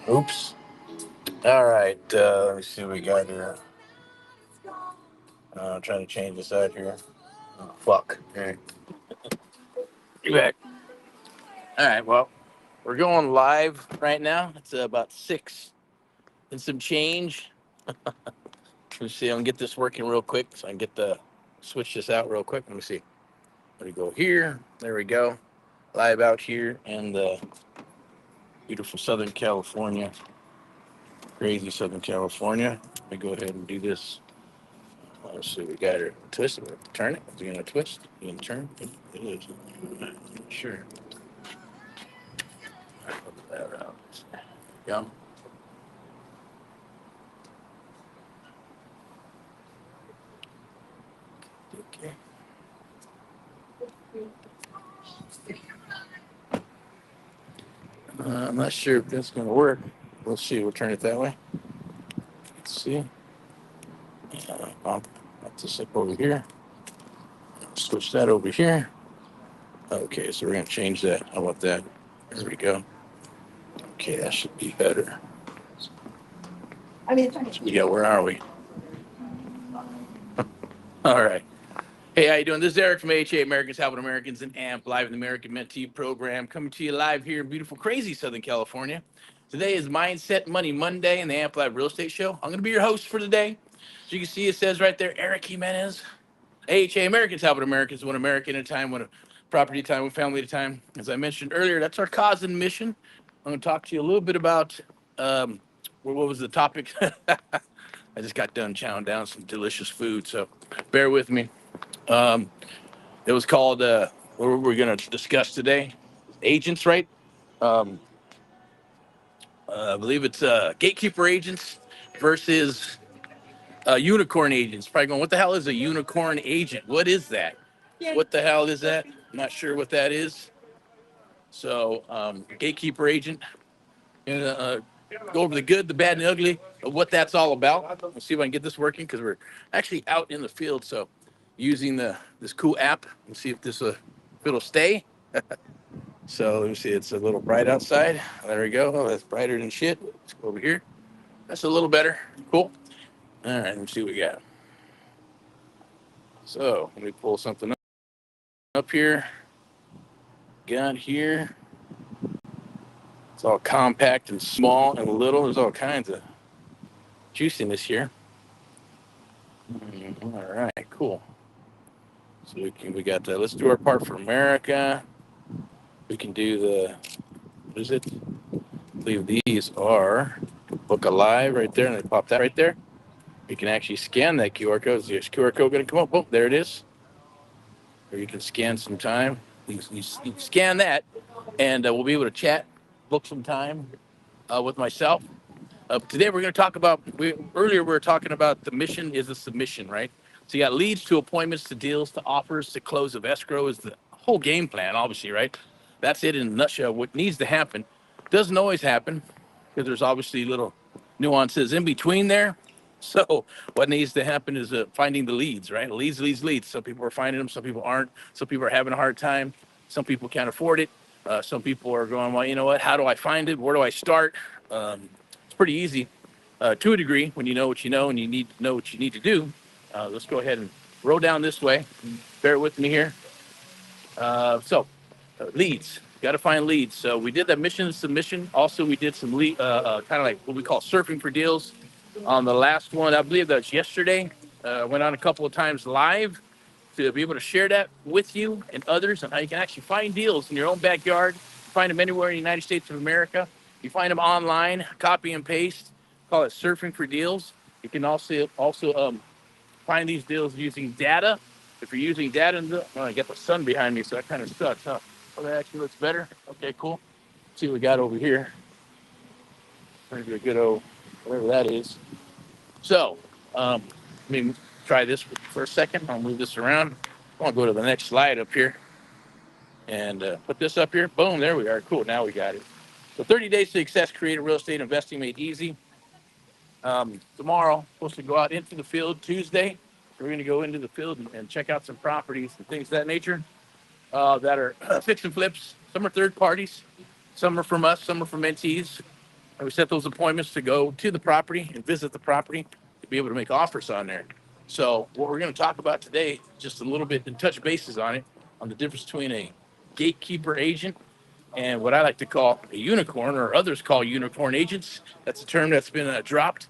Oops. All right. Let me see what we got here. I'm trying to change this out here. Oh, fuck. All right. You back. All right. Well, we're going live right now. It's about 6 and some change. Let's see. I'm gonna get this working real quick so I can get the switch this out real quick. Let me see. Let me go here. There we go. Live out here in the beautiful Southern California. Crazy Southern California. Let me go ahead and do this. Let's see, we got it. Twist it. Turn it. Is it going to twist? You going to turn? It is. Sure. Put that out. Yeah. Okay. I'm not sure if that's going to work. We'll see. We'll turn it that way. Let's see. I'll put this up over here. Switch that over here. Okay, so we're going to change that. How about that? There we go. Okay, that should be better. Yeah, where are we? All right. Hey, how you doing? This is Erick from AHA, Americans Helping Americans, and AMP, live in the American Mentee program, coming to you live here in beautiful, crazy Southern California. Today is Mindset Money Monday and the AMP Live Real Estate Show. I'm going to be your host for today. As you can see, it says right there, Erick Jimenez, AHA, Americans Helping Americans, one American at a time, one property at a time, one family at a time. As I mentioned earlier, that's our cause and mission. I'm going to talk to you a little bit about what was the topic? I just got done chowing down some delicious food, so bear with me. Um, it was called, what we're going to discuss today, agents, right? Um, I believe it's gatekeeper agents versus unicorn agents. Probably going, what the hell is a unicorn agent? What is that? Yeah. What the hell is that? I'm not sure what that is. So, gatekeeper agent, and go over the good, the bad, and the ugly of what that's all about. Let's see if I can get this working because we're actually out in the field. So, using this cool app and see if if it'll stay. So let me see. It's a little bright outside. There we go. Oh, that's brighter than shit. Let's go over here. That's a little better. Cool. All right. Let me see what we got. So let me pull something up here. Got here. It's all compact and small and little. There's all kinds of juiciness here. All right. Cool. So we got that. Let's do our part for America. We can do what is it? I believe these are book alive right there, and they pop that right there. You can actually scan that QR code. Is this QR code going to come up? Oh, there it is. Or you can scan some time. You scan that, and we'll be able to chat, book some time with myself. Today we're going to talk about, earlier we were talking about the mission is a submission, right? So you got leads to appointments to deals to offers to close of escrow is the whole game plan, obviously, right? That's it in a nutshell. What needs to happen doesn't always happen because there's obviously little nuances in between there. So what needs to happen is finding the leads, right? Leads. Some people are finding them, some people aren't. Some people are having a hard time. Some people can't afford it. Some people are going, well, you know what? How do I find it? Where do I start? It's pretty easy to a degree when you know what you know and you need to know what you need to do. Let's go ahead and roll down this way. Bear with me here. Leads. Got to find leads. So we did that mission submission. Also, we did some lead, kind of like what we call surfing for deals on the last one. I believe that was yesterday. Went on a couple of times live to be able to share that with you and others on how you can actually find deals in your own backyard. Find them anywhere in the United States of America. You find them online, copy and paste. Call it surfing for deals. You can also find these deals using data. If you're using data, I got the sun behind me, so that kind of sucks, huh? Oh, that actually looks better. Okay, cool. Let's see what we got over here. Maybe a good old whatever that is. So, let me try this for a second. I'll move this around. I want to go to the next slide up here and put this up here. Boom, there we are. Cool, now we got it. So 30 days to success, creative real estate investing made easy. Tomorrow, supposed to go out into the field Tuesday. We're going to go into the field and check out some properties and things of that nature that are fix and flips. Some are third parties. Some are from us. Some are from mentees. And we set those appointments to go to the property and visit the property to be able to make offers on there. So what we're going to talk about today, just a little bit and touch bases on it, on the difference between a gatekeeper agent and what I like to call a unicorn, or others call unicorn agents. That's a term that's been dropped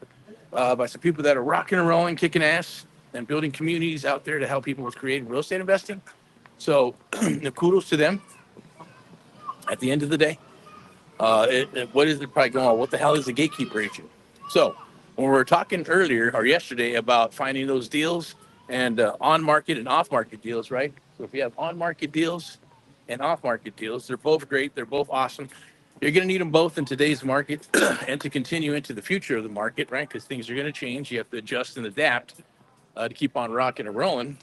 by some people that are rocking and rolling, kicking ass, and building communities out there to help people with creative real estate investing. So kudos to them. At the end of the day, what is it probably going on? What the hell is a gatekeeper agent? So when we were talking earlier or yesterday about finding those deals and on market and off market deals, right? So if you have on market deals and off market deals, they're both great. They're both awesome. You're going to need them both in today's market and to continue into the future of the market, right? Because things are going to change. You have to adjust and adapt to keep on rocking and rolling.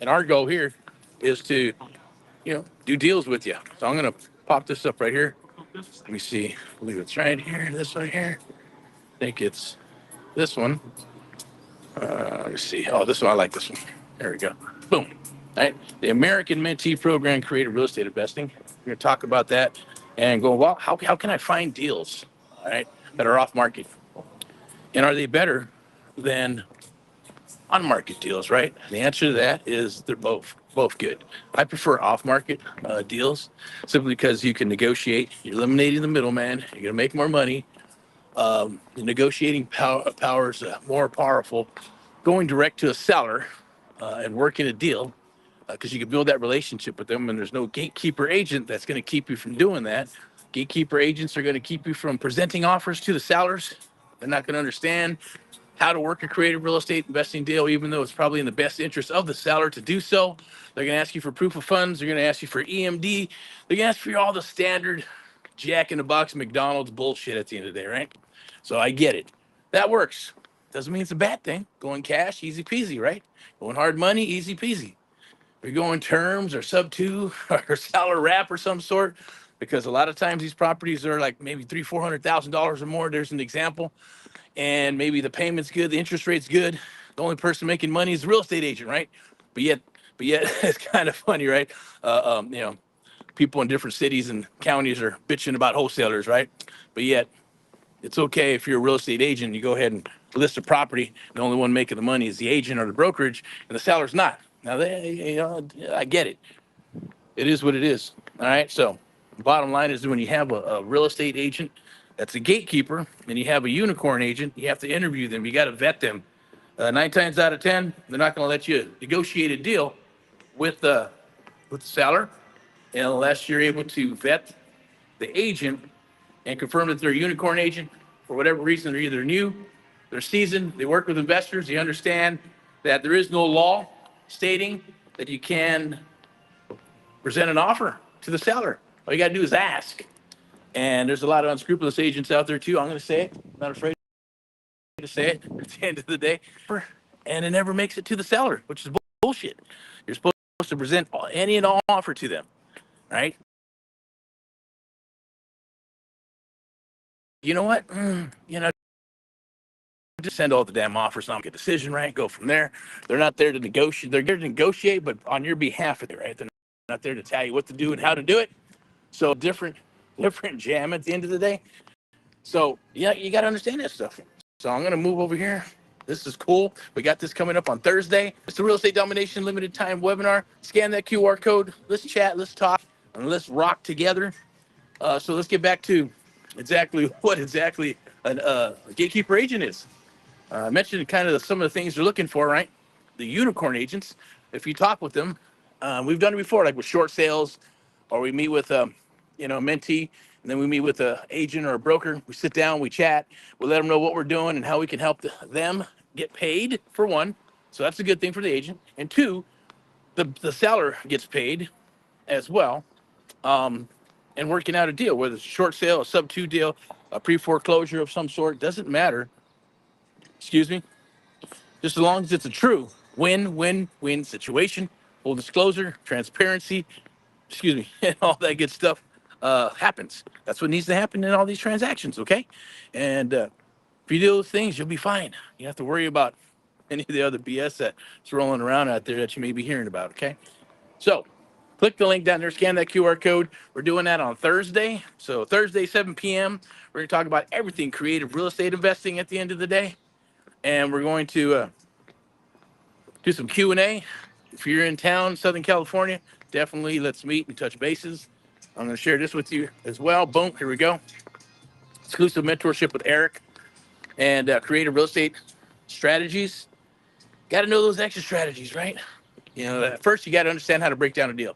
And our goal here is to, do deals with you. So I'm going to pop this up right here. Let me see. I believe it's right here. This one here. I think it's this one. Let me see. Oh, this one. I like this one. There we go. Boom. All right. The American Mentee Program Creative Real Estate Investing. We're going to talk about that and go, well, how can I find deals, all right, that are off market? And are they better than on market deals, right? The answer to that is they're both good. I prefer off market deals simply because you can negotiate. You're eliminating the middleman. You're going to make more money. The negotiating power is more powerful. Going direct to a seller and working a deal because you can build that relationship with them, and there's no gatekeeper agent that's going to keep you from doing that. Gatekeeper agents are going to keep you from presenting offers to the sellers. They're not going to understand how to work a creative real estate investing deal, even though it's probably in the best interest of the seller to do so. They're going to ask you for proof of funds. They're going to ask you for EMD. They're going to ask for all the standard Jack in the Box McDonald's bullshit at the end of the day, right? So I get it. That works. Doesn't mean it's a bad thing. Going cash, easy peasy, right? Going hard money, easy peasy. If you're going terms or sub two or seller wrap or some sort, because a lot of times these properties are like maybe $300,000-$400,000 or more. There's an example, and maybe the payment's good, the interest rate's good. The only person making money is the real estate agent, right? But yet, it's kind of funny, right? People in different cities and counties are bitching about wholesalers, right? But yet, it's okay if you're a real estate agent, you go ahead and list a property. The only one making the money is the agent or the brokerage, and the seller's not. Now, I get it. It is what it is. All right. So, the bottom line is when you have a real estate agent that's a gatekeeper, and you have a unicorn agent, you have to interview them. You got to vet them. 9 times out of 10, they're not going to let you negotiate a deal with the seller unless you're able to vet the agent and confirm that they're a unicorn agent. For whatever reason, they're either new, they're seasoned, they work with investors, they understand that there is no law stating that you can present an offer to the seller. All you got to do is ask. And there's a lot of unscrupulous agents out there too. I'm going to say it. I'm not afraid to say it at the end of the day. And it never makes it to the seller, which is bullshit. You're supposed to present any and all offer to them, right? You know what? Just send all the damn offers, not make a decision, right? Go from there. They're not there to negotiate. They're there to negotiate, but on your behalf, right? They're not there to tell you what to do and how to do it. So different jam at the end of the day. So yeah, you got to understand that stuff. So I'm gonna move over here. This is cool. We got this coming up on Thursday. It's the Real Estate Domination Limited Time webinar. Scan that QR code. Let's chat. Let's talk, and let's rock together. So let's get back to what exactly a gatekeeper agent is. I mentioned kind of some of the things they're looking for, right? The unicorn agents. If you talk with them, we've done it before, like with short sales, or we meet with a mentee, and then we meet with an agent or a broker. We sit down, we chat, we let them know what we're doing and how we can help them get paid, for one. So that's a good thing for the agent. And two, the seller gets paid as well, and working out a deal, whether it's a short sale, a sub two deal, a pre-foreclosure of some sort, doesn't matter. Excuse me. Just as long as it's a true win-win-win situation, full disclosure, transparency, and all that good stuff happens. That's what needs to happen in all these transactions, okay? And if you do those things, you'll be fine. You don't have to worry about any of the other BS that's rolling around out there that you may be hearing about, okay? So Click the link down there, scan that QR code. We're doing that on Thursday. So Thursday, 7 p.m., we're going to talk about everything creative real estate investing at the end of the day. And we're going to do some Q&A. If you're in town, Southern California, definitely let's meet and touch bases. I'm going to share this with you as well. Boom, here we go. Exclusive mentorship with Erick and creative real estate strategies. Got to know those exit strategies, right? You know, first you got to understand how to break down a deal.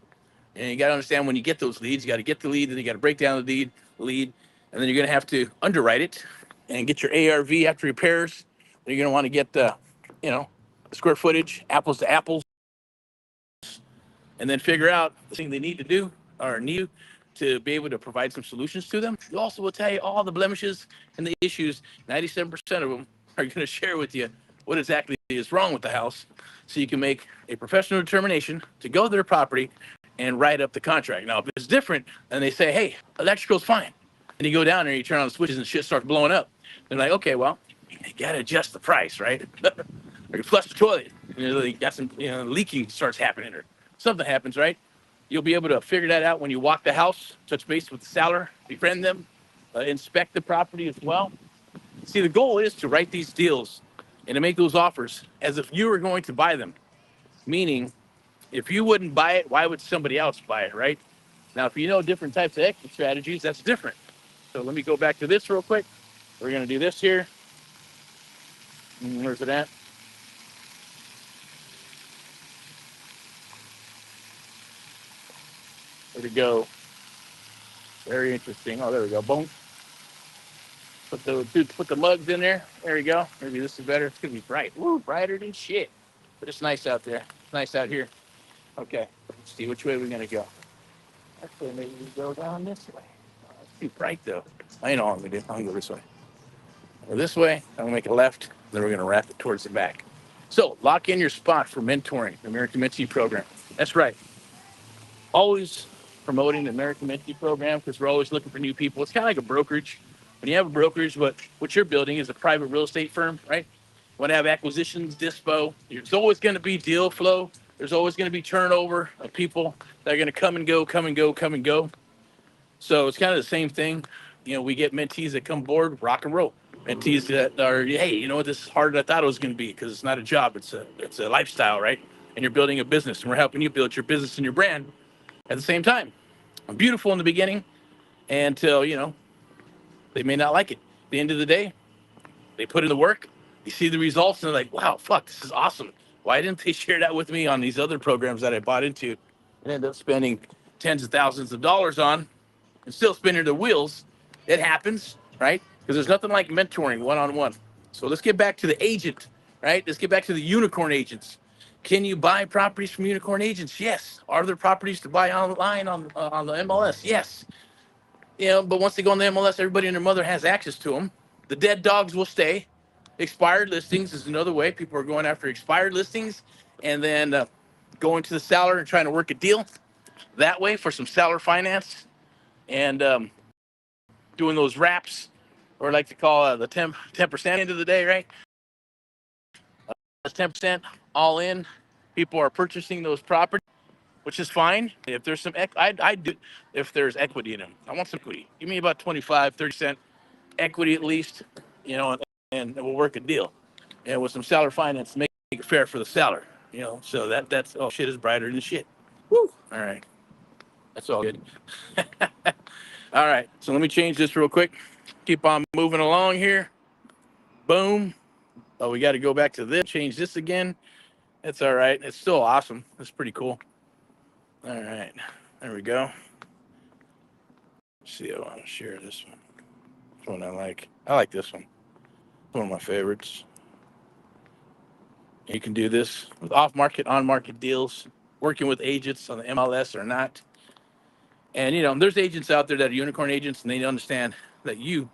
And you got to understand when you get those leads, you got to get the lead, then you got to break down the lead, and then you're going to have to underwrite it and get your ARV after repairs. Then you're going to want to get the, you know, the square footage, apples to apples, and then figure out the thing they need to do or need to be able to provide some solutions to them. It also will tell you all the blemishes and the issues. 97% of them are going to share with you what exactly is wrong with the house, so you can make a professional determination to go to their property and write up the contract. Now, if it's different and they say, hey, electrical's fine, and you go down there, you turn on the switches and shit starts blowing up, they're like, okay, well, you got to adjust the price, right? Or you flush the toilet, you got some, leaking starts happening, or something happens, right? You'll be able to figure that out when you walk the house, touch base with the seller, befriend them, inspect the property as well. See, the goal is to write these deals and to make those offers as if you were going to buy them. Meaning, if you wouldn't buy it, why would somebody else buy it, right? Now, if you know different types of exit strategies, that's different. So let me go back to this real quick. We're going to do this here. Where's it at? Where'd it go? Very interesting. Oh, there we go. Boom. Put the mugs in there. There we go. Maybe this is better. It's gonna be bright. Woo, brighter than shit. But it's nice out there. It's nice out here. Okay. Let's see which way we're gonna go. Actually, maybe we go down this way. Oh, it's too bright though. I know what I'm gonna do. I'm gonna go this way. Or this way. I'm gonna make a left. Then we're gonna wrap it towards the back. So lock in your spot for mentoring, the American Mentee program. That's right. Always promoting the American Mentee program because we're always looking for new people. It's kind of like a brokerage. When you have a brokerage, what you're building is a private real estate firm, right? You want to have acquisitions, dispo. There's always going to be deal flow. There's always going to be turnover of people that are going to come and go, come and go, come and go. So it's kind of the same thing. You know, we get mentees that come board, rock and roll. Mentees that are, hey, you know what, this is harder than I thought it was going to be because it's not a job, it's a lifestyle, right? And you're building a business, and we're helping you build your business and your brand at the same time. Beautiful in the beginning until, they may not like it. At the end of the day, they put in the work, you see the results, and they're like, wow, fuck, this is awesome. Why didn't they share that with me on these other programs that I bought into and end up spending tens of thousands of dollars on and still spinning their wheels? It happens, right? Because there's nothing like mentoring one-on-one. So let's get back to the agent, right? Let's get back to the unicorn agents. Can you buy properties from unicorn agents? Yes. Are there properties to buy online on the MLS? Yes. But once they go on the MLS, everybody and their mother has access to them. The dead dogs will stay. Expired listings is another way. People are going after expired listings and then going to the seller and trying to work a deal that way for some seller finance and doing those wraps, or I like to call the 10% end of the day, right? That's 10% all in. People are purchasing those properties, which is fine. If there's some, I do, if there's equity in them. I want some equity. Give me about 25, 30% equity at least, and we'll work a deal. And with some seller finance, make it fair for the seller, so that's, oh, shit is brighter than shit. Woo. All right. That's all good. All right. So let me change this real quick. Keep on moving along here. Boom. Oh, we got to go back to this, change this again. That's all right. It's still awesome. That's pretty cool. All right. There we go. Let's see, I want to share this one. This one I like. I like this one. It's one of my favorites. You can do this with off-market, on-market deals, working with agents on the MLS or not. And, there's agents out there that are unicorn agents, and they understand that you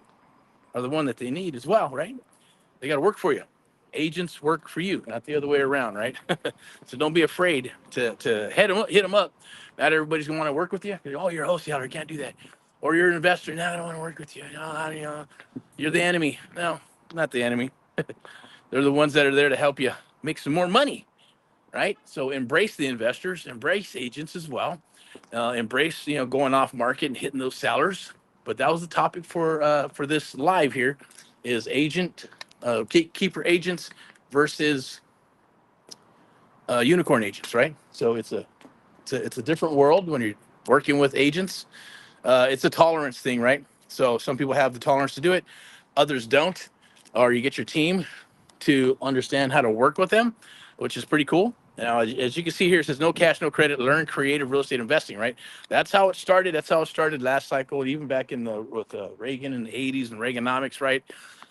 are the one that they need as well, right? They got to work for you. Agents work for you, not the other way around, right? So don't be afraid to hit them up. Not everybody's gonna want to work with you. Oh, you're a wholesaler, you can't do that. Or you're an investor. No, I don't want to work with you. No, you're the enemy. No, not the enemy. They're the ones that are there to help you make some more money, right? So embrace the investors, embrace agents as well. embrace, going off market and hitting those sellers. But that was the topic for this live here, is gatekeeper agents versus unicorn agents, right? So it's a different world when you're working with agents. It's a tolerance thing, right? So some people have the tolerance to do it, others don't, or you get your team to understand how to work with them, which is pretty cool. Now, as you can see here, it says no cash, no credit, learn creative real estate investing, right? That's how it started. That's how it started last cycle, even back with Reagan in the 80s and Reaganomics, right?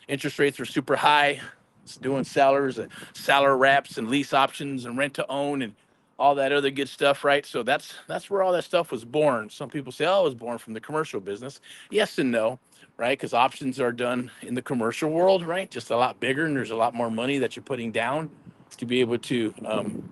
Interest rates were super high. It's doing sellers, seller wraps and lease options and rent to own and all that other good stuff, right? So that's where all that stuff was born. Some people say, oh, it was born from the commercial business. Yes and no, right? Because options are done in the commercial world, right? Just a lot bigger, and there's a lot more money that you're putting down to be able to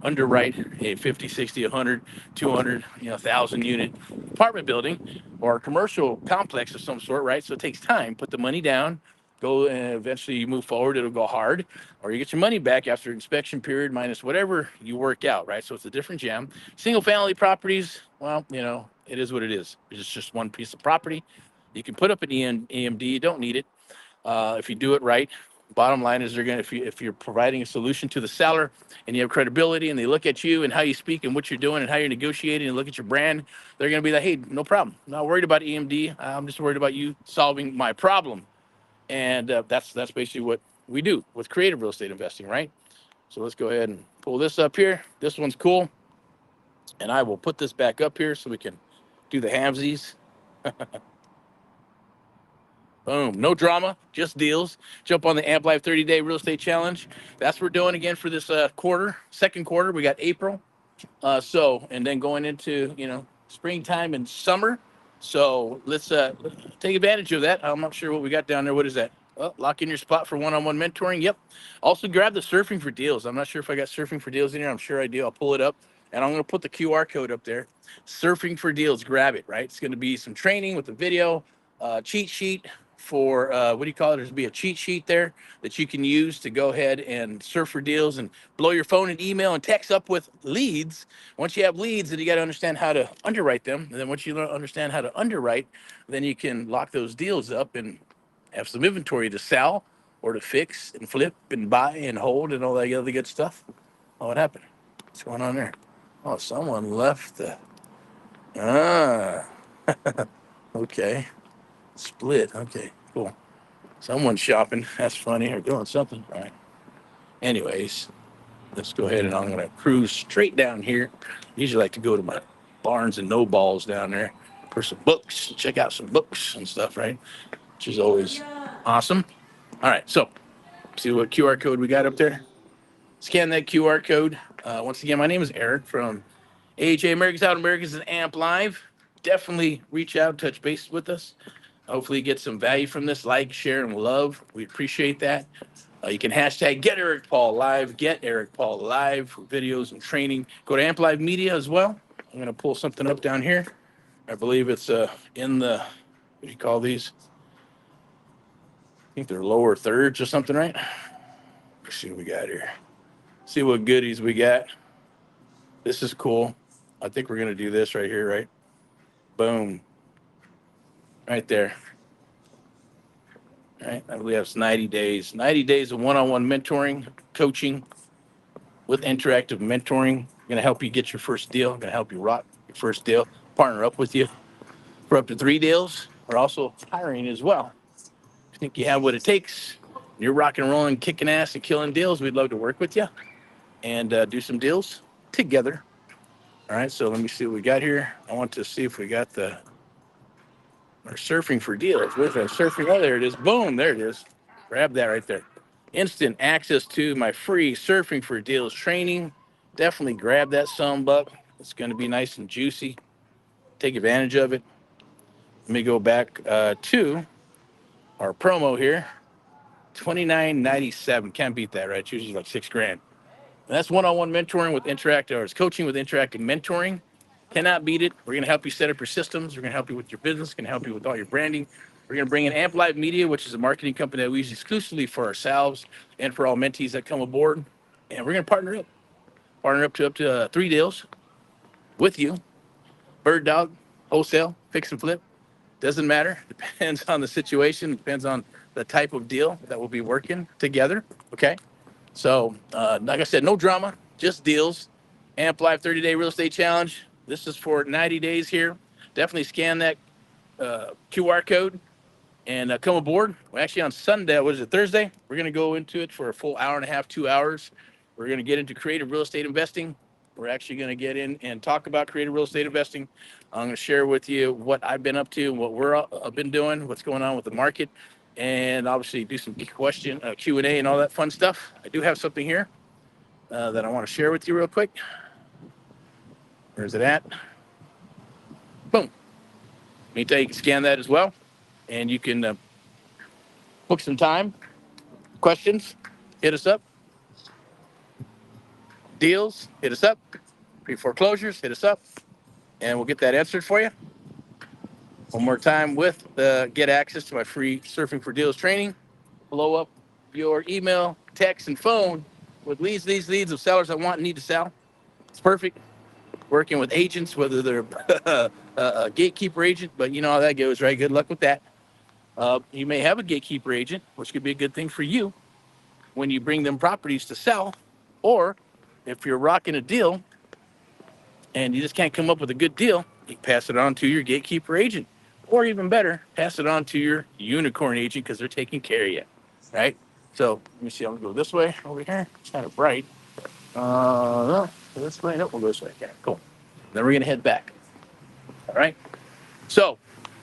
underwrite a 50, 60, 100, 200, 1,000 unit apartment building or a commercial complex of some sort, right? So it takes time. Put the money down, go, and eventually you move forward. It'll go hard, or you get your money back after inspection period minus whatever you work out, right? So it's a different jam. Single family properties, well, it is what it is. It's just one piece of property. You can put up an EMD. You don't need it if you do it right. Bottom line is, if you're providing a solution to the seller and you have credibility and they look at you and how you speak and what you're doing and how you're negotiating and look at your brand, they're going to be like, hey, no problem. I'm not worried about EMD. I'm just worried about you solving my problem. And that's basically what we do with creative real estate investing, right? So let's go ahead and pull this up here. This one's cool. And I will put this back up here so we can do the hamsies. Boom. No drama, just deals. Jump on the Amp Life 30-day real estate challenge. That's what we're doing again for this second quarter. We got April. And then going into, springtime and summer. So let's take advantage of that. I'm not sure what we got down there. What is that? Oh, lock in your spot for one-on-one mentoring. Yep. Also grab the Surfing for Deals. I'm not sure if I got Surfing for Deals in here. I'm sure I do. I'll pull it up. And I'm going to put the QR code up there. Surfing for Deals. Grab it, right? It's going to be some training with the video, cheat sheet for, what do you call it? There's going to be a cheat sheet there that you can use to go ahead and surf for deals and blow your phone and email and text up with leads. Once you have leads, then you got to understand how to underwrite them. And then once you understand how to underwrite, then you can lock those deals up and have some inventory to sell or to fix and flip and buy and hold and all that other good stuff. Oh, what happened? What's going on there? Oh, someone left the, okay. Split. Okay, cool. Someone's shopping. That's funny. Or doing something. All right. Anyways, let's go ahead and I'm going to cruise straight down here. Usually like to go to my Barnes and Nobles down there for some books, check out some books and stuff, right? Which is always awesome. All right, so see what QR code we got up there. Scan that QR code. Once again, my name is Eric from AHA Americans Out Americans and Amp Live. Definitely reach out, touch base with us. Hopefully you get some value from this. Like, share, and love. We appreciate that. You can hashtag Get Erick Paul Live, Get Erick Paul Live for videos and training. Go to Amp Live Media as well. I'm going to pull something up down here. I believe it's in the, what do you call these? I think they're lower thirds or something, right? Let's see what we got here. See what goodies we got. This is cool. I think we're going to do this right here, right? Boom. Right there. All right, I believe it's 90 days. 90 days of one-on-one mentoring, coaching with interactive mentoring. Going to help you get your first deal. Going to help you rock your first deal. Partner up with you for up to 3 deals. We're also hiring as well. If you think you have what it takes, you're rocking and rolling, kicking ass and killing deals, we'd love to work with you and do some deals together. All right, so let me see what we got here. I want to see if we got our Surfing for Deals. Where's our surfing? Oh, there it is. Boom, there it is. Grab that right there. Instant access to my free Surfing for Deals training. Definitely grab that buck. It's going to be nice and juicy. Take advantage of it. Let me go back to our promo here. $29.97. Can't beat that, right? It's usually like $6,000. And that's one-on-one mentoring with interactive, or it's coaching with interactive mentoring. Cannot beat it. We're going to help you set up your systems. We're going to help you with your business. We're going to help you with all your branding. We're going to bring in Amp Live Media, which is a marketing company that we use exclusively for ourselves and for all mentees that come aboard. And we're going to partner up to 3 deals with you bird dog, wholesale, fix and flip. Doesn't matter. Depends on the situation. Depends on the type of deal that we'll be working together. Okay. So, like I said, no drama, just deals. Amp Live 30-day real estate challenge. This is for 90 days here. Definitely scan that QR code and come aboard. Well, actually, on Sunday, what is it, Thursday? We're going to go into it for a full hour and a half, 2 hours. We're going to get into creative real estate investing. We're actually going to get in and talk about creative real estate investing. I'm going to share with you what I've been up to, what we're been doing, what's going on with the market, and obviously do some Q&A and all that fun stuff. I do have something here that I want to share with you real quick. Where's it at? Boom. Let me tell you, you can scan that as well, and you can book some time. Questions, hit us up. Deals, hit us up. Pre-foreclosures, hit us up, and we'll get that answered for you. One more time with get access to my free Surfing for Deals training. Blow up your email, text, and phone with leads of sellers that want and need to sell. It's perfect. Working with agents, whether they're a gatekeeper agent, but you know how that goes, right? Good luck with that. You may have a gatekeeper agent, which could be a good thing for you when you bring them properties to sell, or if you're rocking a deal and you just can't come up with a good deal, you pass it on to your gatekeeper agent, or even better, pass it on to your unicorn agent because they're taking care of you, right? So let me see. I'm gonna go this way over here. It's kind of bright. No, this way. Nope, we'll go this way. Yeah, cool. Then we're gonna head back. All right. So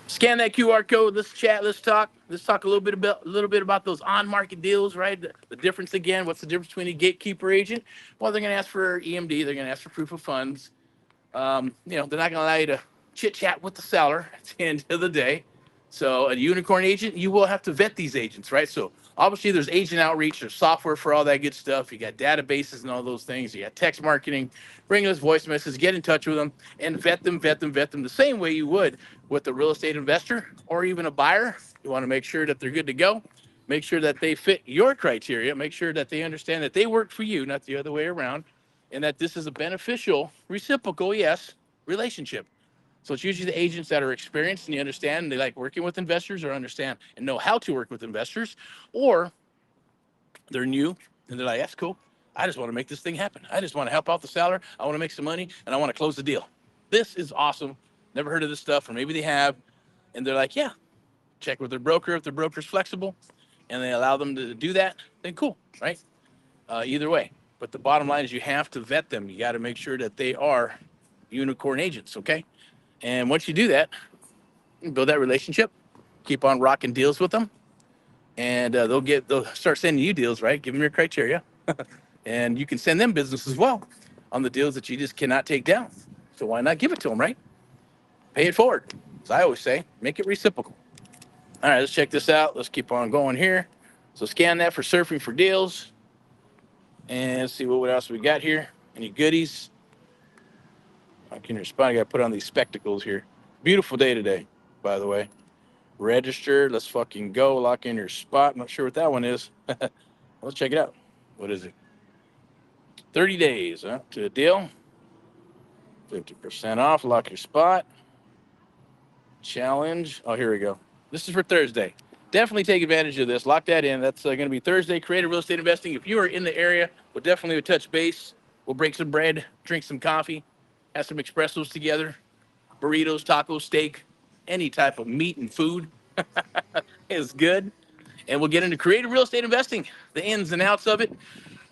scan that QR code. Let's chat. Let's talk. Let's talk a little bit about those on-market deals, right? The difference again. What's the difference between a gatekeeper agent? Well, they're going to ask for EMD. They're going to ask for proof of funds. They're not going to allow you to chit chat with the seller at the end of the day. So a unicorn agent, you will have to vet these agents, right? So obviously there's agent outreach, there's software for all that good stuff. You got databases and all those things. You got text marketing, bring us voice messages, get in touch with them and vet them the same way you would with a real estate investor or even a buyer. You want to make sure that they're good to go. Make sure that they fit your criteria. Make sure that they understand that they work for you, not the other way around, and that this is a beneficial, reciprocal, yes, relationship. So it's usually the agents that are experienced and they understand and they like working with investors or understand and know how to work with investors, or they're new and they're like, that's cool. I just want to make this thing happen. I just want to help out the seller. I want to make some money and I want to close the deal. This is awesome. Never heard of this stuff, or maybe they have. And they're like, yeah, check with their broker. If their broker's flexible and they allow them to do that, then cool, right? Either way. But the bottom line is you have to vet them. You got to make sure that they are unicorn agents, okay? And once you do that, you build that relationship, keep on rocking deals with them, and they'll start sending you deals, right? Give them your criteria, and you can send them business as well on the deals that you just cannot take down. So why not give it to them, right? Pay it forward. As I always say, make it reciprocal. All right, let's check this out. Let's keep on going here. So scan that for Surfing for Deals, and let's see what else we got here. Any goodies? Lock in your spot. I got to put on these spectacles here. Beautiful day today, by the way. Register. Let's fucking go. Lock in your spot. Not sure what that one is. Let's check it out. What is it? 30 days to a deal. 50% off. Lock your spot. Challenge. Oh, here we go. This is for Thursday. Definitely take advantage of this. Lock that in. That's going to be Thursday. Creative real estate investing. If you are in the area, we'll definitely touch base. We'll break some bread, drink some coffee, have some espressos together, burritos, tacos, steak, any type of meat and food is good. And we'll get into creative real estate investing, the ins and outs of it,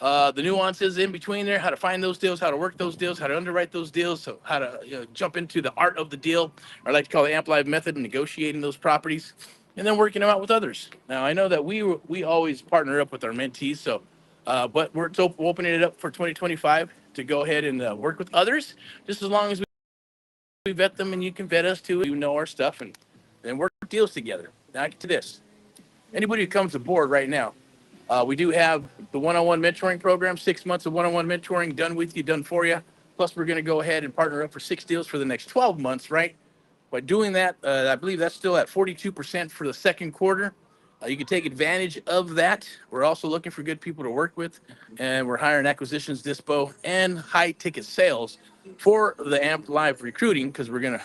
the nuances in between there, how to find those deals, how to work those deals, how to underwrite those deals, so how to jump into the art of the deal, or I like to call it the Amp Live method, of negotiating those properties, and then working them out with others. Now, I know that we always partner up with our mentees, so but we're opening it up for 2025 to go ahead and work with others, just as long as we vet them and you can vet us too. You know our stuff and work deals together. Now, I get to this. Anybody who comes aboard right now, we do have the one-on-one mentoring program, 6 months of one-on-one mentoring done with you, done for you. Plus, we're going to go ahead and partner up for 6 deals for the next 12 months, right? By doing that, I believe that's still at 42% for the second quarter. You can take advantage of that. We're also looking for good people to work with, and we're hiring acquisitions, dispo, and high-ticket sales for the AMP Live recruiting, because we're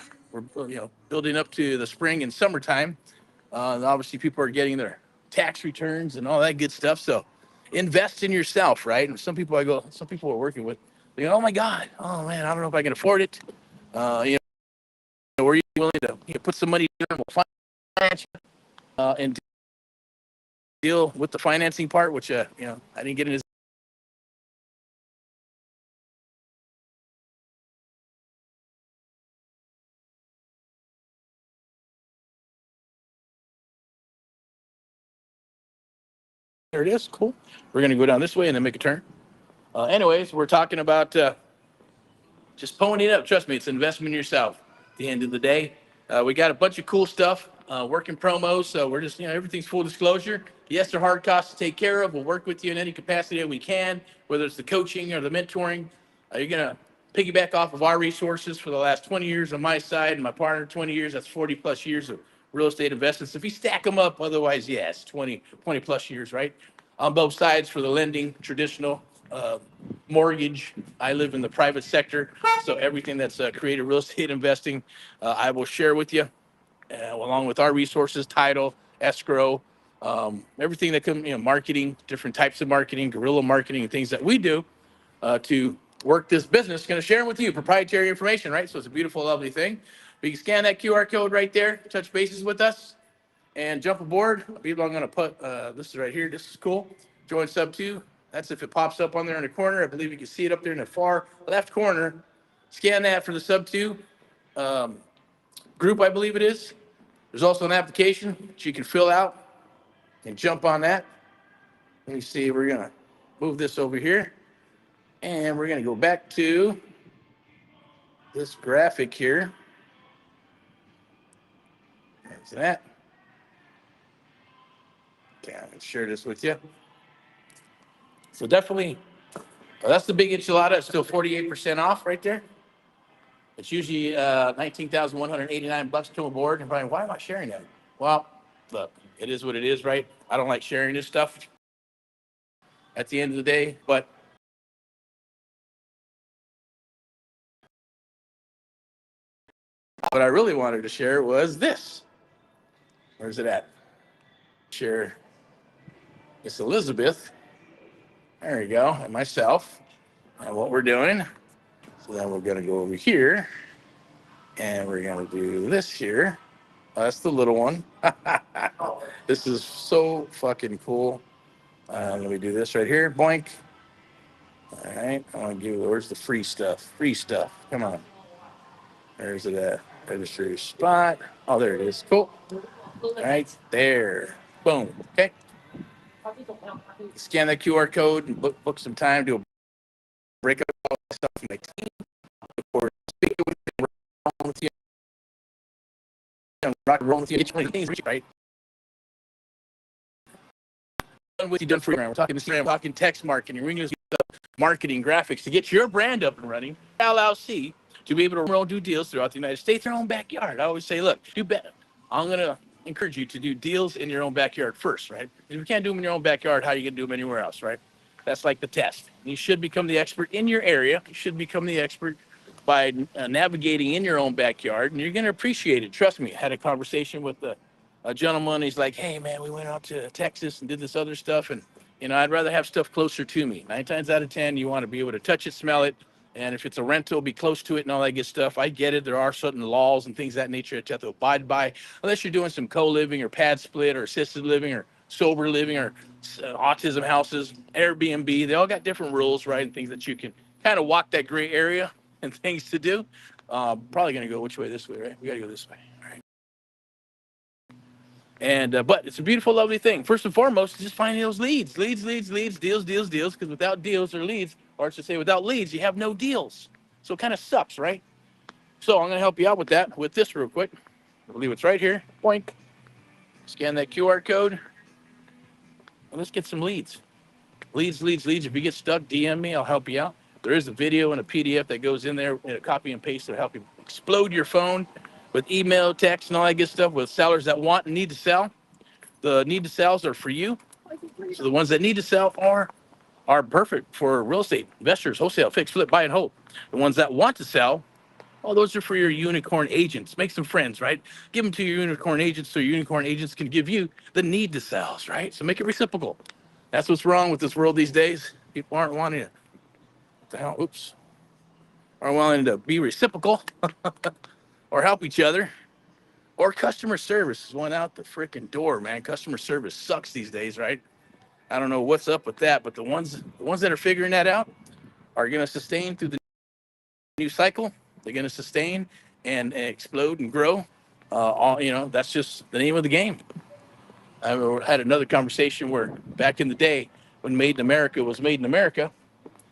building up to the spring and summertime. And obviously, people are getting their tax returns and all that good stuff. So, invest in yourself, right? And some people we're working with, they go, "Oh my God, oh man, I don't know if I can afford it." Were you willing to put some money in? We'll finance you, and deal with the financing part, which I didn't get into. There it is. Cool. We're gonna go down this way and then make a turn. Anyways, we're talking about just pony it up. Trust me, it's an investment in yourself. At the end of the day, we got a bunch of cool stuff, working promos. So we're just, everything's full disclosure. Yes, they're hard costs to take care of. We'll work with you in any capacity that we can, whether it's the coaching or the mentoring. You're gonna piggyback off of our resources for the last 20 years on my side, and my partner 20 years. That's 40 plus years of real estate investments. If you stack them up, otherwise, yes, 20 plus years, right? On both sides for the lending, traditional, mortgage. I live in the private sector, so everything that's creative real estate investing, I will share with you, along with our resources, title, escrow, everything that comes, marketing, different types of marketing, guerrilla marketing, and things that we do to work this business. Going to share them with you, proprietary information, right? So it's a beautiful, lovely thing. But you can scan that QR code right there, touch bases with us, and jump aboard. People, I'm going to put this is right here. This is cool. Join sub 2. That's if it pops up on there in the corner. I believe you can see it up there in the far left corner. Scan that for the sub 2 group, I believe it is. There's also an application that you can fill out and jump on that. Let me see. We're going to move this over here. And we're going to go back to this graphic here. There's that. Okay, I'm going to share this with you. So definitely, that's the big enchilada. It's still 48% off right there. It's usually $19,189 to come aboard. And probably, why am I sharing that? Well, look, it is what it is, right? I don't like sharing this stuff at the end of the day, but what I really wanted to share was this. Where's it at? Share. It's Elizabeth. There you go. And myself. And what we're doing. So then we're going to go over here. And we're going to do this here. That's the little one. This is so fucking cool. Let me do this right here. Boink. All right. I want to give. Where's the free stuff? Free stuff. Come on. There's it at. Register your spot. Oh, there it is. Cool. All right. There. Boom. Okay. Scan that QR code and book some time. Do a breakup all that stuff from my team. Or speak with you. Rock and roll with you. Each one of these things, right? What you done for Instagram? We're talking Instagram, talking text marketing, we're going to marketing graphics to get your brand up and running. LLC to be able to do deals throughout the United States, their own backyard. I always say, look, do better. I'm going to encourage you to do deals in your own backyard first, right? If you can't do them in your own backyard, how are you going to do them anywhere else, right? That's like the test. You should become the expert in your area. You should become the expert by navigating in your own backyard, and you're going to appreciate it. Trust me. I had a conversation with a gentleman. He's like, hey, man, we went out to Texas and did this other stuff, and I'd rather have stuff closer to me. 9 times out of 10, you want to be able to touch it, smell it. And if it's a rental, be close to it and all that good stuff. I get it. There are certain laws and things of that nature that you have to abide by, unless you're doing some co-living or pad split or assisted living or sober living or autism houses, Airbnb. They all got different rules, right? And things that you can kind of walk that gray area and things to do. Probably going to go which way? This way, right? We got to go this way. All right. And but it's a beautiful, lovely thing. First and foremost, just finding those leads, deals. Because without deals or leads, or I should say, without leads, you have no deals. So it kind of sucks, right? So I'm going to help you out with that with this real quick. I believe it's right here. Boink. Scan that QR code. And let's get some leads. Leads. If you get stuck, DM me. I'll help you out. There is a video and a PDF that goes in there, and a copy and paste to help you explode your phone with email, text, and all that good stuff with sellers that want and need to sell. The need to sells are for you. So the ones that need to sell are are perfect for real estate investors, wholesale, fix, flip, buy, and hold. The ones that want to sell, well, those are for your unicorn agents. Make some friends, right? Give them to your unicorn agents so your unicorn agents can give you the need to sell, right? So make it reciprocal. That's what's wrong with this world these days. People aren't wanting to, what the hell, oops, aren't wanting to be reciprocal or help each other. Or customer service is one out the freaking door, man. Customer service sucks these days, right? I don't know what's up with that, but the ones that are figuring that out are going to sustain through the new cycle. They're going to sustain and explode and grow. That's just the name of the game. I had another conversation where back in the day when Made in America was Made in America,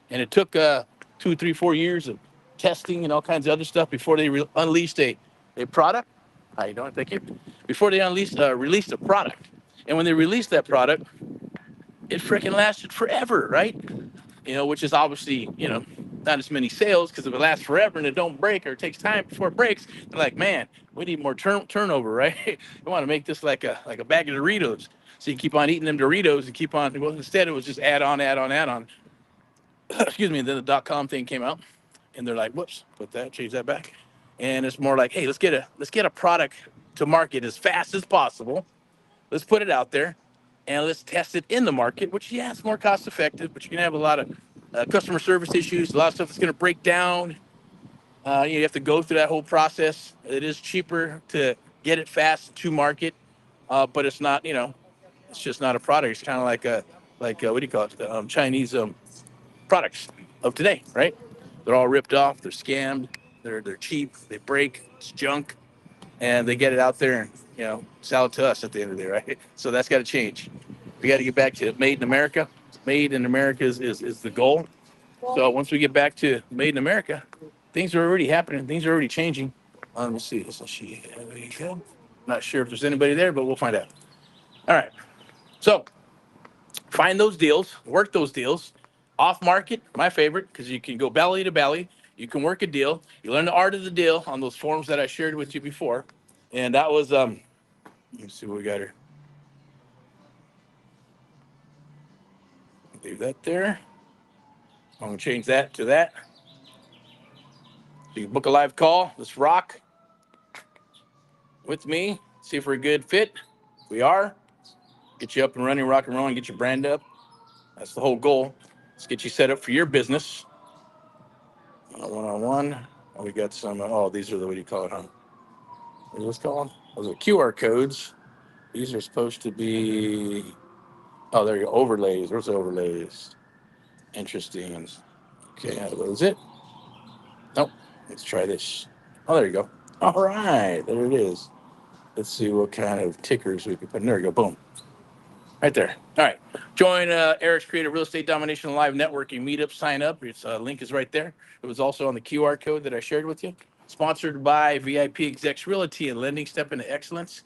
and it took 2, 3, 4 years of testing and all kinds of other stuff before they unleashed a product. How you doing? Thank you. Before they released a product, and when they released that product, it freaking lasted forever, right? Which is obviously, not as many sales because if it lasts forever and it don't break or it takes time before it breaks, they're like, man, we need more turnover, right? We want to make this like a bag of Doritos. So you keep on eating them Doritos and keep on, well, instead it was just add on, add on, add on. Excuse me. And then the .com thing came out and they're like, whoops, change that back. And it's more like, hey, let's get a product to market as fast as possible. Let's put it out there and let's test it in the market, which, yeah, it's more cost effective, but you're going to have a lot of customer service issues, a lot of stuff that's going to break down. You have to go through that whole process. It is cheaper to get it fast to market, but it's not, it's just not a product. It's kind of like what do you call it? The Chinese products of today, right? They're all ripped off. They're scammed. They're cheap. They break. It's junk, and they get it out there and sell it to us at the end of the day, right? So that's got to change. We got to get back to Made in America. Made in America is the goal. So once we get back to Made in America, things are already happening. Things are already changing. Let me see. So there you go. Not sure if there's anybody there, but we'll find out. All right. So find those deals, work those deals. Off market, my favorite, because you can go belly to belly. You can work a deal. You learn the art of the deal on those forums that I shared with you before. And that was let me see what we got here. Leave that there. I'm gonna change that to that. So you book a live call. Let's rock with me. See if we're a good fit. We are. Get you up and running, rock and roll, and get your brand up. That's the whole goal. Let's get you set up for your business. One-on-one. Oh, we got some. Oh, these are the, what do you call it, huh? What is this called? Those are QR codes. These are supposed to be. Oh, there you go. Overlays. Where's the overlays? Interesting. Okay, what is it? Nope. Let's try this. Oh, there you go. All right, there it is. Let's see what kind of tickers we can put in. There we go. Boom. Right there. All right. Join Erick's Creative Real Estate Domination Live Networking Meetup. Sign up. Its link is right there. It was also on the QR code that I shared with you. Sponsored by VIP Execs Realty and Lending Step into Excellence.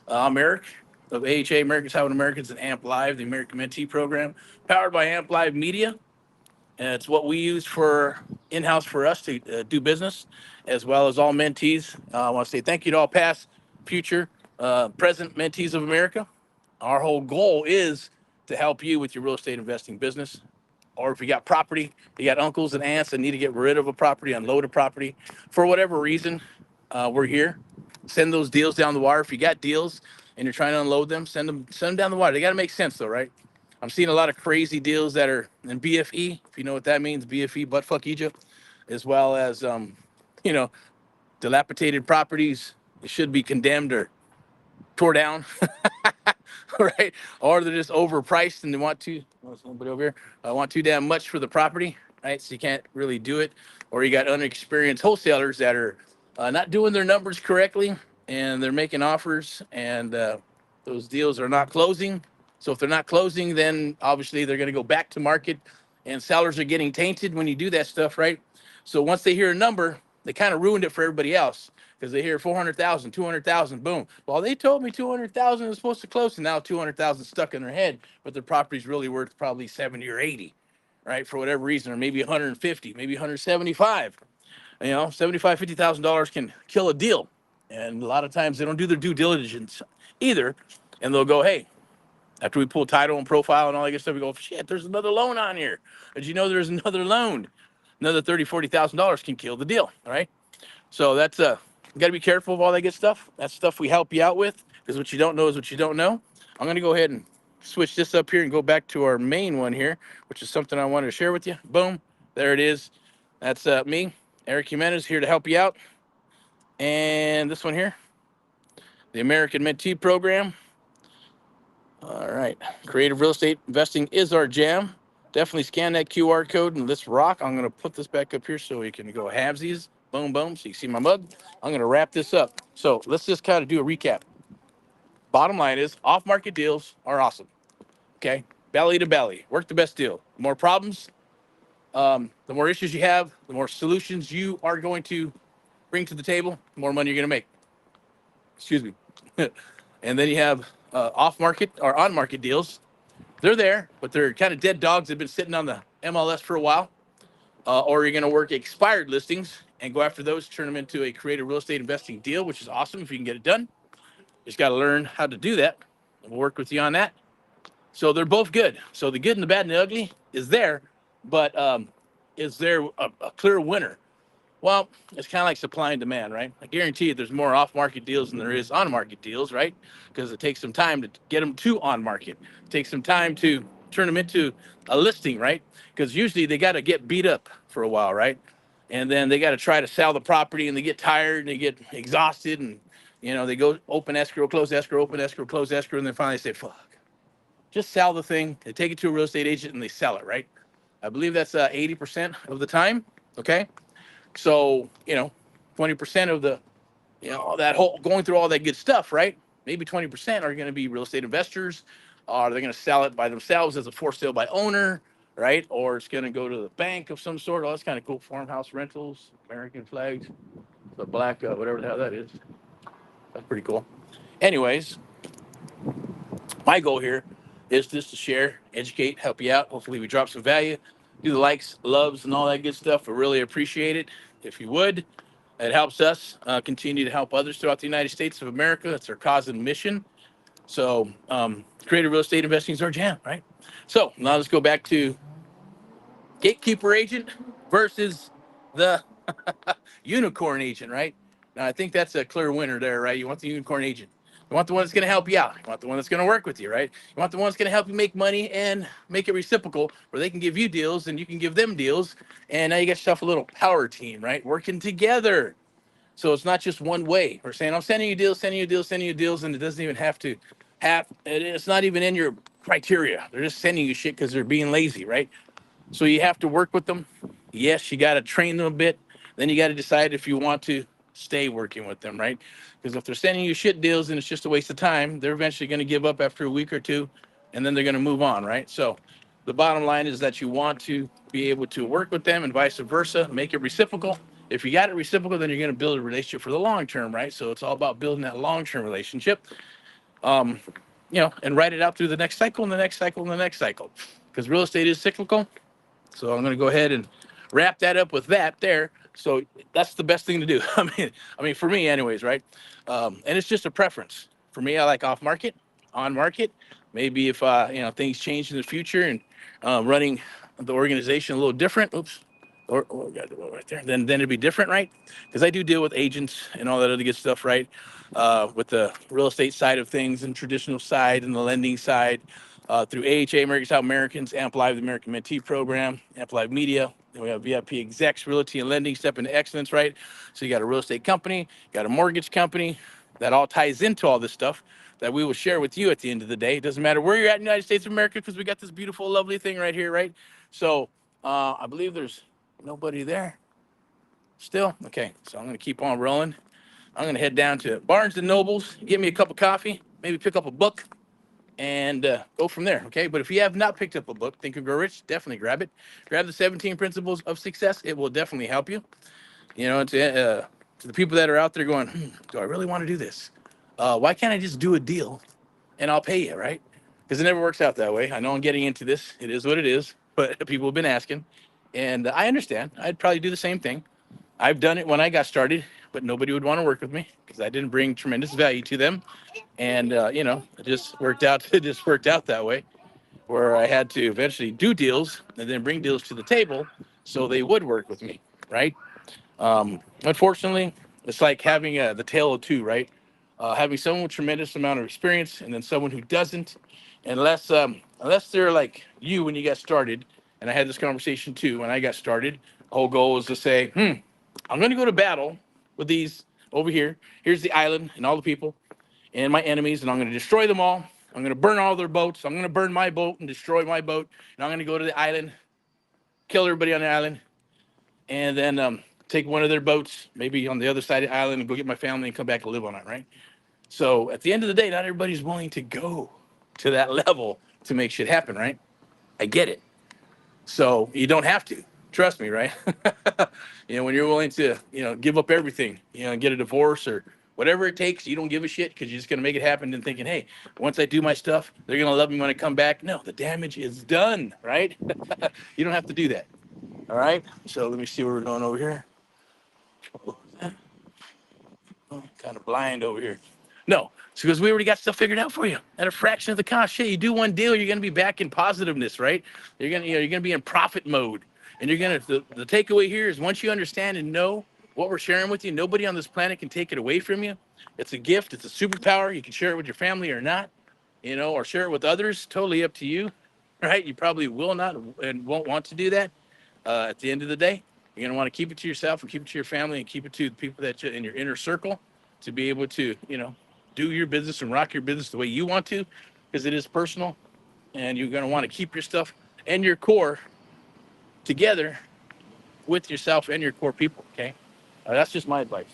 I'm Erick of AHA, Americans Having Americans, and AMP Live, the American Mentee program, powered by AMP Live Media. And it's what we use for in-house for us to do business, as well as all mentees. I want to say thank you to all past, future, present mentees of America. Our whole goal is to help you with your real estate investing business. Or if you got property, you got uncles and aunts that need to get rid of a property, unload a property. For whatever reason, we're here. Send those deals down the wire. If you got deals and you're trying to unload them, send them down the wire. They got to make sense though, right? I'm seeing a lot of crazy deals that are in BFE, if you know what that means, BFE, butt fuck Egypt, as well as, dilapidated properties. It should be condemned or tore down, right? Or they're just overpriced and they want to, oh, somebody over here, want too damn much for the property, right? So you can't really do it. Or you got unexperienced wholesalers that are not doing their numbers correctly and they're making offers and those deals are not closing. So if they're not closing, then obviously they're going to go back to market and sellers are getting tainted when you do that stuff, right? So once they hear a number, they kind of ruined it for everybody else because they hear 400,000, 200,000, boom. Well, they told me 200,000 was supposed to close, and now 200,000 stuck in their head, but their property's really worth probably 70 or 80, right? For whatever reason, or maybe 150, maybe 175. 75, $50,000 can kill a deal, and a lot of times they don't do their due diligence either, and they'll go, hey, After we pull title and profile and all that good stuff, we go, shit, there's another loan on here. Did you know there's another loan? Another $30,000-$40,000 can kill the deal, all right? So that's you got to be careful of all that good stuff. That's stuff we help you out with, because what you don't know is what you don't know. I'm going to go ahead and switch this up here and go back to our main one here, which is something I wanted to share with you. Boom, there it is. That's me, Erick Jimenez, here to help you out. And this one here, the American Mentee program. All right, creative real estate investing is our jam. Definitely scan that QR code and let's rock. I'm going to put this back up here so we can go halvesies. Boom, boom. So you can see my mug. I'm going to wrap this up. So let's just kind of do a recap. Bottom line is off-market deals are awesome. Okay, belly to belly. Work the best deal. The more problems, the more issues you have, the more solutions you are going to bring to the table, the more money you're going to make. Excuse me. And then you have off-market or on-market deals. They're there, but they're kind of dead dogs. They've been sitting on the MLS for a while. Or you're going to work expired listings and go after those, turn them into a creative real estate investing deal, which is awesome if you can get it done. Just got to learn how to do that. We'll work with you on that. So they're both good. So the good and the bad and the ugly is there, but is there a clear winner? Well, it's kind of like supply and demand, right? I guarantee you there's more off-market deals than there is on-market deals, right? Because it takes some time to get them to on-market. It takes some time to turn them into a listing, right? Because usually they got to get beat up for a while, right? And then they got to try to sell the property and they get tired and they get exhausted and, they go open escrow, close escrow, open escrow, close escrow, and then finally say, fuck. Just sell the thing. They take it to a real estate agent and they sell it, right? I believe that's 80% of the time, okay? So, 20% of the, that whole going through all that good stuff, right? Maybe 20% are going to be real estate investors. Or they're going to sell it by themselves as a for sale by owner, right? Or it's going to go to the bank of some sort. Oh, that's kind of cool. Farmhouse rentals, American flags, the black, whatever the hell that is. That's pretty cool. Anyways, my goal here is just to share, educate, help you out. Hopefully we drop some value. Do the likes, loves, and all that good stuff. I really appreciate it. If you would, it helps us continue to help others throughout the United States of America. That's our cause and mission. So creative real estate investing is our jam, right? So now let's go back to Gatekeeper agent versus the unicorn agent, right? Now, I think that's a clear winner there, right? You want the unicorn agent. You want the one that's going to help you out. You want the one that's going to work with you, right? You want the one that's going to help you make money and make it reciprocal where they can give you deals and you can give them deals. And now you got yourself a little power team, right? Working together. So it's not just one way. We're saying, I'm sending you deals, sending you deals, sending you deals. And it doesn't even have to it's not even in your criteria. They're just sending you shit because they're being lazy, right? So you have to work with them. Yes, you got to train them a bit. Then you got to decide if you want to stay working with them, right? Because if they're sending you shit deals and it's just a waste of time, they're eventually going to give up after a week or two, and then they're going to move on, right? So the bottom line is that you want to be able to work with them and vice versa, make it reciprocal. If you got it reciprocal, then you're going to build a relationship for the long term, right? So it's all about building that long-term relationship, and write it out through the next cycle and the next cycle and the next cycle. Because real estate is cyclical. So I'm going to go ahead and wrap that up with that there. So that's the best thing to do. I mean, for me anyways, right? And it's just a preference. For me, I like off market, on market. Maybe if, things change in the future and running the organization a little different, or got the right there, then it'd be different, right? Because I do deal with agents and all that other good stuff, right? With the real estate side of things and traditional side and the lending side. Through AHA, America's Help Americans, Amp Live, the American Mentee program, Amp Live Media. Then we have VIP Execs, Realty and Lending, Step into Excellence, right? So you got a real estate company, got a mortgage company. That all ties into all this stuff that we will share with you at the end of the day. It doesn't matter where you're at in the United States of America because we got this beautiful, lovely thing right here, right? So I believe there's nobody there still. Okay, so I'm going to keep on rolling. I'm going to head down to Barnes & Nobles, get me a cup of coffee, maybe pick up a book, and go from there, okay? But if you have not picked up a book, Think and Grow Rich, definitely grab it. Grab the 17 Principles of Success. It will definitely help you. To the people that are out there going, do I really want to do this? Why can't I just do a deal and I'll pay you, right? Because it never works out that way. I know I'm getting into this. It is what it is, but people have been asking. And I understand. I'd probably do the same thing. I've done it when I got started, but nobody would want to work with me because I didn't bring tremendous value to them. And it just worked out. It just worked out that way, where I had to eventually do deals and then bring deals to the table so they would work with me, right? Unfortunately, it's like having the tale of two, right? Having someone with tremendous amount of experience and then someone who doesn't, unless they're like you when you got started. And I had this conversation too when I got started. The whole goal was to say, I'm going to go to battle with these over here. Here's the island and all the people and my enemies, and I'm going to destroy them all. I'm going to burn all their boats. I'm going to burn my boat and destroy my boat. And I'm going to go to the island, kill everybody on the island, and then take one of their boats, maybe on the other side of the island, and go get my family and come back and live on it, right? So at the end of the day, not everybody's willing to go to that level to make shit happen, right? I get it. So you don't have to. Trust me, right? When you're willing to, give up everything, get a divorce or whatever it takes, you don't give a shit because you're just going to make it happen and thinking, hey, once I do my stuff, they're going to love me when I come back. No, the damage is done, right? You don't have to do that. All right. So let me see where we're going over here. Oh, kind of blind over here. No, it's because we already got stuff figured out for you at a fraction of the cost. Shit, you do one deal, you're gonna be back in positiveness, right? You're gonna be in profit mode, and the takeaway here is once you understand and know what we're sharing with you, nobody on this planet can take it away from you. It's a gift. It's a superpower. You can share it with your family or not, or share it with others. Totally up to you, right? You probably will not and won't want to do that. At the end of the day, you're going to want to keep it to yourself and keep it to your family and keep it to the people that in your inner circle to be able to, do your business and rock your business the way you want to, because it is personal, and you're going to want to keep your stuff and your core together with yourself and your core people. Okay. That's just my advice.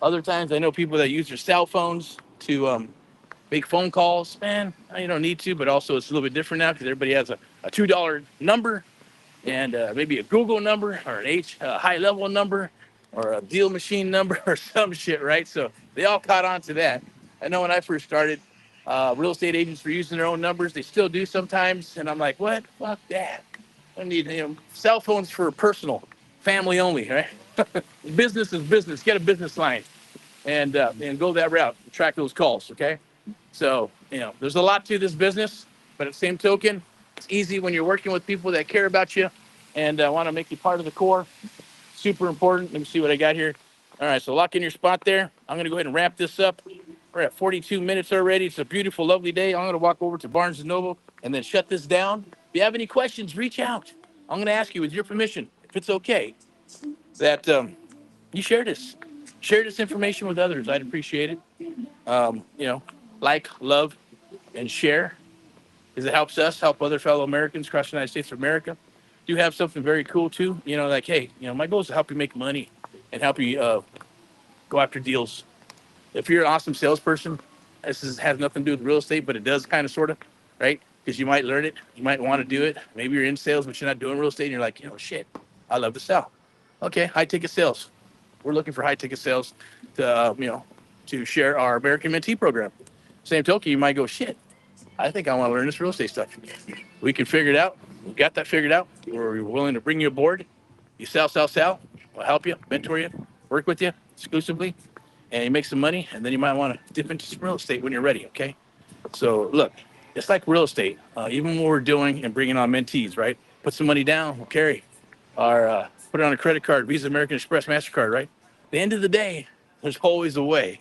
Other times I know people that use their cell phones to make phone calls. Man, you don't need to, but also it's a little bit different now because everybody has a $2 number and maybe a Google number or an high level number or a deal machine number or some shit, right? So they all caught on to that. I know when I first started, real estate agents were using their own numbers. They still do sometimes. And I'm like, what? Fuck that. I need cell phones for personal, family only, right? Business is business. Get a business line and go that route. Track those calls, okay? So, there's a lot to this business, but at the same token, it's easy when you're working with people that care about you and want to make you part of the core. Super important. Let me see what I got here. All right, so lock in your spot there. I'm going to go ahead and wrap this up. We're at 42 minutes already. It's a beautiful, lovely day. I'm going to walk over to Barnes & Noble and then shut this down. If you have any questions, reach out. I'm going to ask you, with your permission, if it's okay, that you share this. Share this information with others. I'd appreciate it. Like, love, and share, because it helps us help other fellow Americans across the United States of America. Do have something very cool too. Like, hey, my goal is to help you make money and help you go after deals. If you're an awesome salesperson, has nothing to do with real estate, but it does kind of, sort of, right? Because you might learn it, you might want to do it. Maybe you're in sales, but you're not doing real estate, and you're like, shit, I love to sell. Okay, high ticket sales. We're looking for high ticket sales to share our American Mentee program. Same token, you might go, shit, I think I want to learn this real estate stuff. We can figure it out. We got that figured out. We're willing to bring you aboard. You sell. We'll help you, mentor you, work with you exclusively, and you make some money. And then you might want to dip into some real estate when you're ready. Okay. So look, it's like real estate. Even what we're doing and bringing on mentees, right? Put some money down. We'll carry our put it on a credit card, Visa, American Express, MasterCard, right? At the end of the day, there's always a way.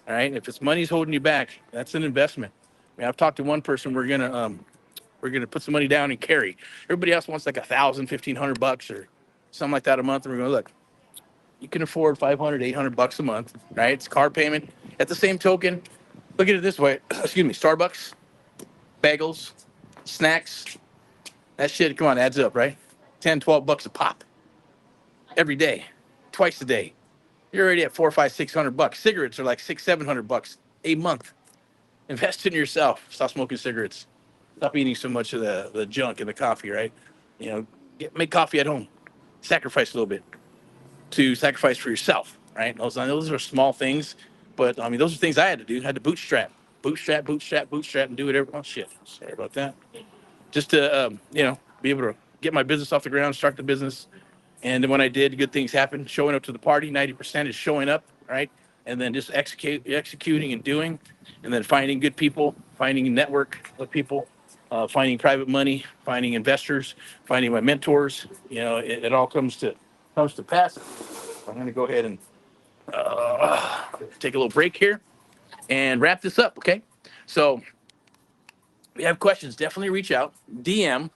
All right. If it's money's holding you back, that's an investment. I mean, I've talked to one person. We're gonna put some money down and carry. Everybody else wants like $1,000, $1,500 or something like that a month. And we're going, look, you can afford $500, $800 a month, right? It's car payment. At the same token, look at it this way. Excuse me, Starbucks, bagels, snacks. That shit, come on, adds up, right? 10, $12 a pop every day, twice a day. You're already at $400, $500, $600. Cigarettes are like $600, $700 a month. Invest in yourself. Stop smoking cigarettes. Stop eating so much of the junk and the coffee, right? Make coffee at home. Sacrifice a little bit to sacrifice for yourself, right? Those are small things, but I mean, those are things I had to do. I had to bootstrap, and do whatever. Oh shit, sorry about that. Just to be able to get my business off the ground, start the business, and then when I did, good things happened. Showing up to the party, 90% is showing up, right? And then just executing and doing, and then finding good people, finding a network of people, finding private money, finding investors, finding my mentors. You know, it all comes to pass. I'm going to go ahead and take a little break here and wrap this up. Okay, so if you have questions, definitely reach out, DM,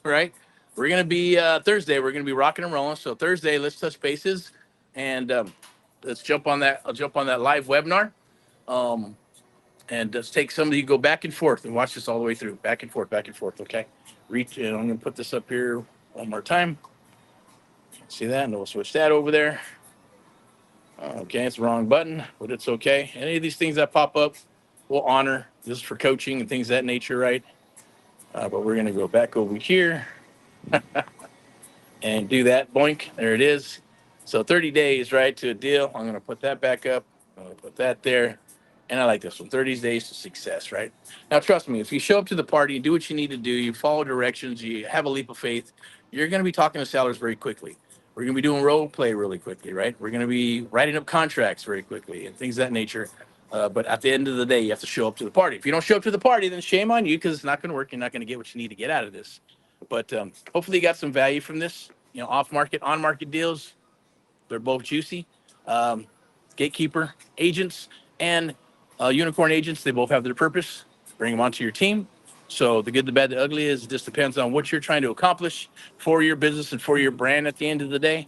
right? We're gonna be Thursday. We're gonna be rocking and rolling. So Thursday, let's touch bases, and let's jump on that. I'll jump on that live webinar, um, and let's take some of you go back and forth and watch this all the way through, back and forth, back and forth. Okay, reach. And I'm gonna put this up here one more time. See that? And we'll switch that over there. Okay, it's the wrong button, but it's okay. Any of these things that pop up, we'll honor. This is for coaching and things of that nature, right? But we're gonna go back over here and do that. Boink, there it is. So 30 days, right, to a deal. I'm gonna put that back up. I'm gonna put that there. And I like this one, 30 days to success, right? Now, trust me, if you show up to the party and do what you need to do, you follow directions, you have a leap of faith, you're gonna be talking to sellers very quickly. We're gonna be doing role play really quickly, right? We're gonna be writing up contracts very quickly and things of that nature. But at the end of the day, you have to show up to the party. If you don't show up to the party, then shame on you because it's not gonna work. You're not gonna get what you need to get out of this. But hopefully you got some value from this. You know, off market, on market deals, they're both juicy. Um, Gatekeeper agents and unicorn agents, they both have their purpose. Bring them onto your team. So the good, the bad, the ugly is it just depends on what you're trying to accomplish for your business and for your brand at the end of the day.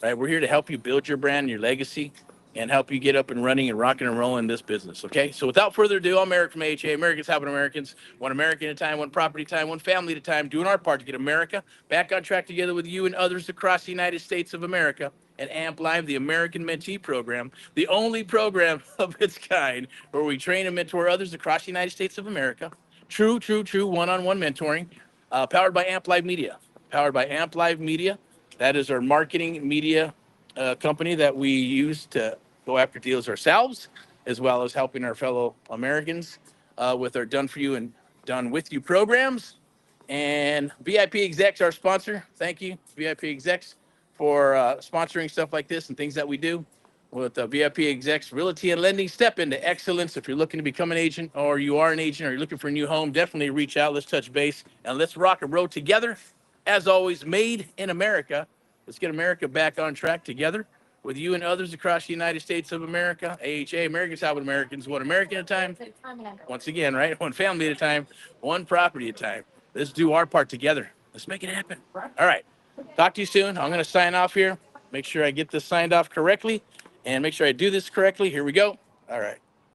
Right? We're here to help you build your brand, your legacy, and help you get up and running and rocking and rolling this business. Okay. So without further ado, I'm Erick from AHA. Americans helping Americans, one American at a time, one property at a time, one family at a time, doing our part to get America back on track together with you and others across the United States of America. And AMP Live, the American Mentee Program, the only program of its kind where we train and mentor others across the United States of America. True one-on-one mentoring, powered by AMP Live Media. Powered by AMP Live Media. That is our marketing media company that we use to go after deals ourselves, as well as helping our fellow Americans with our done for you and done with you programs. And VIP Execs, our sponsor. Thank you, VIP Execs, for sponsoring stuff like this and things that we do with VIP Execs Realty and Lending. Step into excellence. If you're looking to become an agent or you are an agent or you're looking for a new home, definitely reach out. Let's touch base and let's rock and roll together. As always, made in America. Let's get America back on track together with you and others across the United States of America. AHA, Americans helping Americans, one American at a time. Once again, right? One family at a time, one property at a time. Let's do our part together. Let's make it happen. All right. Talk to you soon. I'm going to sign off here. Make sure I get this signed off correctly and make sure I do this correctly. Here we go. All right.